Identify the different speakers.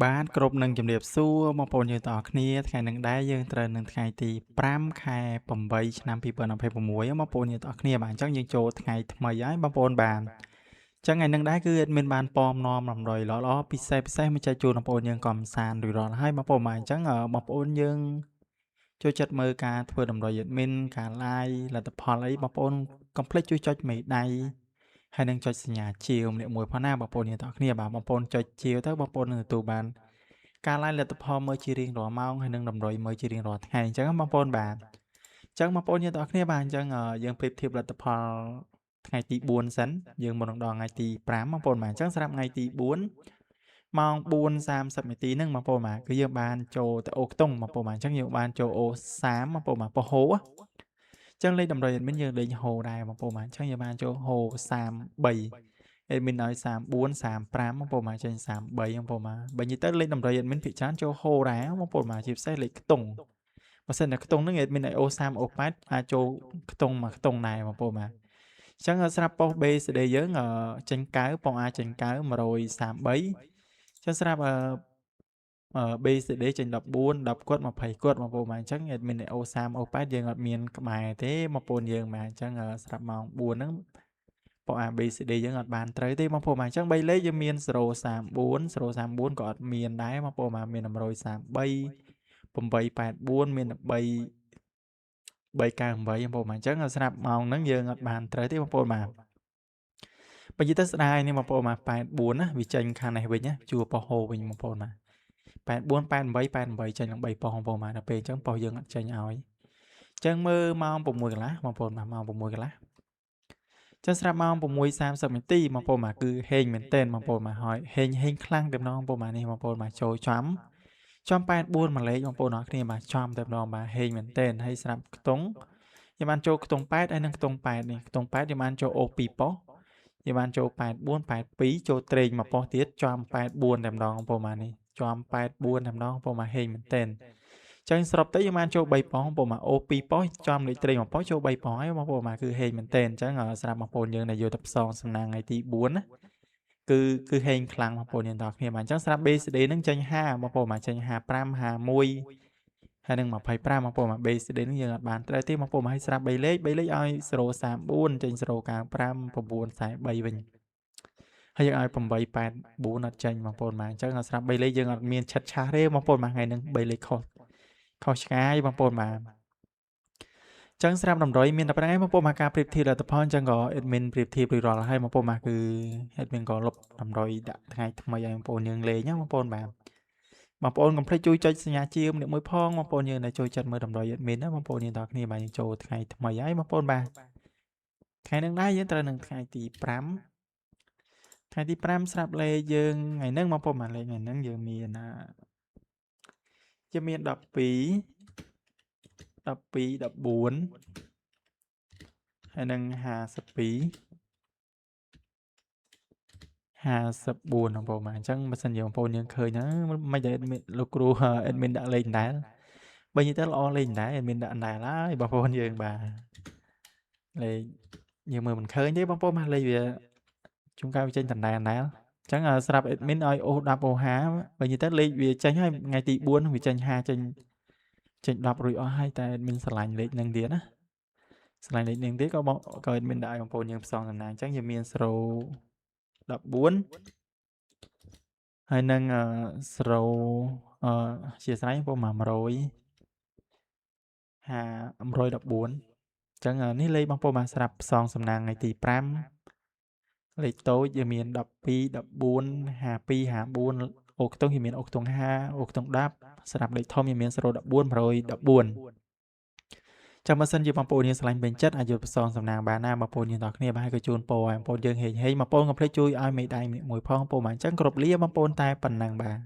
Speaker 1: បានគ្រប់នឹងជំរាបសួរបងប្អូនយើងទាំងអស់គ្នាថ្ងៃនេះដែរយើងត្រូវនឹងថ្ងៃទី5ខែ8ឆ្នាំ2026បងប្អូនយើងទាំងអស់គ្នាបាទអញ្ចឹងយើងចូលថ្ងៃថ្មីហើយបងប្អូនបាទអញ្ចឹងថ្ងៃនេះដែរគឺadminបានពំនាំរំលយល្អៗពិសេសមកចែកជូនបងប្អូនយើងកំសាន្តរួចរាល់ហើយបងប្អូនបាទអញ្ចឹងបងប្អូនយើងចូលចិត្តមើលការធ្វើតម្រុយadmin ការ live លទ្ធផលអីបងប្អូនកុំភ្លេចជួយចុចមេដៃហើយនឹងចុចសញ្ញាជាវម្នាក់មួយផងណាបងប្អូនយើងទាំងអស់គ្នាបាទបងប្អូនចុចជាវទៅបងប្អូននឹងទទួលបានការ live លទ្ធផលមើលជារៀងរាល់ម៉ោងហើយនឹងតម្រុយមើលជារៀងរាល់ថ្ងៃអញ្ចឹងបងប្អូនបាទអញ្ចឹងបងប្អូនយើងទាំងអស់គ្នាបាទអញ្ចឹងយើងប្រៀបធៀបលទ្ធផលថ្ងៃទី4សិនយើងមុននឹងដល់ថ្ងៃទី5បងប្អូនបាទអញ្ចឹងសម្រាប់ថ្ងៃទី4ម៉ោង4:30នាទីហ្នឹងបងប្អូនបាទគឺយើងបានចូលទៅអូខ្ទង់បងប្អូនបាទអញ្ចឹងយើងបានចូលអូ30បងប្អូនបាទប៉ុហូអញ្ចឹងលេខតម្រុយ admin យើងលេងហូដែរបងប្អូនបាទអញ្ចឹងយើងបានចូលហូ33 admin ឲ្យ34 35បងប្អូនបាទចេញ33បងប្អូនបាទបើនិយាយទៅលេខតម្រុយ admin ភាគច្រើនចូលហូដែរបងប្អូនបាទជាពិសេសលេខខ្ទង់បើសិនតែខ្ទង់ហ្នឹង admin ឲ្យអូ30អូ8អាចចូលខ្ទង់មួយខ្ទង់ដែរបងប្អូនបាទអញ្ចឹងស្រាប់ប៉ុស BCD យើងចេញកៅប៉ុស A ចេញកៅ133អញ្ចឹងស្រាប់BCD ចេញ14 10គាត់20គាត់បងប្អូនបាទអញ្ចឹង admin ឲ្យអូ30អូ8យើងអត់មានក្បែរទេបងប្អូនយើងបាទអញ្ចឹងស្រាប់ម៉ោង4ហ្នឹងប៉ុស A B C D យើងអត់បានត្រូវទេបងប្អូនបាទអញ្ចឹង3លេខយើងមាន034ក៏អត់មានដែរបងប្អូនបាទមាន133 884មាន13 398បងប្អូនបាទអញ្ចឹងស្រាប់ម៉ោងហ្នឹងយើងអត់បានត្រូវទេបងប្អូនបាទបើនិយាយទៅស្ដាយនេះបងប្អូនបាទ84ណាវាចេញខាងនេះវិញណាជួប៉ុសហូវិញបងប្អូនបាទ84 88ចេញឡើង3ប៉ុសបងប្អូនបាទដល់ពេលអញ្ចឹងប៉ុសយើងអត់ចេញឲ្យអញ្ចឹងមើលម៉ោង6កន្លះបងប្អូនបាទម៉ោង6កន្លះចឹងស្រាប់ម៉ោង6:30នាទីបងប្អូនបាទគឺហេងមែនទែនបងប្អូនបាទហើយហេងខ្លាំងតែម្ដងបងប្អូនបាទនេះបងប្អូនបាទចូលចំ84មួយលេខបងប្អូនអរគ្នាបាទចំតែម្ដងបាទហេងមែនទែនហើយស្រាប់ខ្ទង់ខ្ញុំបានចូលខ្ទង់8ហើយនឹងខ្ទង់8នេះខ្ទង់8ខ្ញុំបានចូលអូ2ប៉ុសខ្ញុំបានចូល84 82ចូលត្រេងមួយប៉ុសទៀតចំ84តែម្ដងបងប្អូនបាទនេះចំ84តែម្ដងបងប្អូនបាទហេងមែនទែនចឹងសរុបទៅយើងបានចូល3ប៉ុសបងប្អូនបាទអូ2ប៉ុសចំលេខត្រេង1ប៉ុសចូល3ប៉ុសហើយបងប្អូនបាទគឺហេងមែនទែនអញ្ចឹងសម្រាប់បងប្អូនយើងដែលយកទៅផ្សងសំណាងថ្ងៃទី4ណាគឺហេងខ្លាំងបងប្អូនយើងទាំងអស់គ្នាបាទអញ្ចឹងស្រាប់ BCD ហ្នឹងចេញ50បងប្អូនបាទចេញ55 51ហើយនឹង25បងប្អូនបាទ BCD ហ្នឹងយើងអត់បានត្រូវទេបងប្អូនបាទហើយស្រាប់3លេខឲ្យ034ចេញ095 943វិញហើយយើងឲ្យ884អត់ចេញបងប្អូនបាទអញ្ចឹងស្រាប់3លេខយើងអត់មានឆិតឆាសទេបងប្អូនបាទថ្ងៃហ្នឹង3លេខខុសឆ្ងាយបងប្អូនបាទចឹងស្រាប់តម្រុយមានតែប៉ុណ្្នឹងឯងបងប្អូនមកការប្រៀបធៀបលទ្ធផលអញ្ចឹងក៏ admin ប្រៀបធៀបរួចរាល់ហើយបងប្អូនមកគឺ admin ក៏លុបតម្រុយដាក់ថ្ងៃថ្មីឲ្យបងប្អូនយើងលេងណាបងប្អូនបាទបងប្អូនកុំភ្លេចជួយចុចសញ្ញាជាម្នាក់មួយផងបងប្អូនយើងដែលចូលចិត្តមើលតម្រុយ admin ណាបងប្អូនយើងទាំងគ្នាបាទយើងចូលថ្ងៃថ្មីហើយបងប្អូនបាទថ្ងៃនឹងដែរយើងត្រូវនឹងថ្ងៃទី5ថ្ងៃទី5ស្រាប់លេខយើងថ្ងៃហ្នឹងបងប្អូនបាទលេខថ្ងៃហ្នឹងយើងមាន12 14ហើយនឹង54បងប្អូនបាទអញ្ចឹងបើសិនជាបងប្អូនយើងឃើញហ្នឹងមិនដែលលោកគ្រូ admin ដាក់លេខដែរបើនិយាយទៅល្អលេខដែរ admin ដាក់ដែរហើយបងប្អូនយើងបាទលេខយើងមើលមិនឃើញទេបងប្អូនបាទលេខវាជួនកាលវាចេញដដែលអញ្ចឹងស្រាប់ admin ឲ្យអូស10អូ50បើនិយាយទៅលេខវាចេញហើយថ្ងៃទី4វាចេញ50ចេញ10រួចអស់ហើយតែ admin ស្រឡាញ់លេខហ្នឹងទៀតណាស្រឡាញ់លេខហ្នឹងទៀតក៏ admin ដាក់ឲ្យបងប្អូនយើងផ្សងសំណាងអញ្ចឹងយើងមាន014ហើយនឹងអធ្យាស្រ័យបងប្អូន100 114អញ្ចឹងនេះលេខបងប្អូនបានស្រាប់ផ្សងសំណាងថ្ងៃទី5លេខតូចយើងមាន12 14 52 54អូខ្ទង់យើងមានអូខ្ទង់50អូខ្ទង់10ស្រាប់លេខធំយើងមាន014 114ចាំបើសិនជាបងប្អូនយើងឆ្លាញ់ពេញចិត្តអាចយកផ្សងសំណាងបានណាបងប្អូនយើងទាំងគ្នាបាទហើយក៏ជូនពរឲ្យបងប្អូនយើងហេងបងប្អូនកុំភ្លេចជួយឲ្យមេដៃមួយផងបងប្អូនបាទអញ្ចឹងគ្រប់លាបងប្អូនតែប៉ុណ្ណឹងបាទ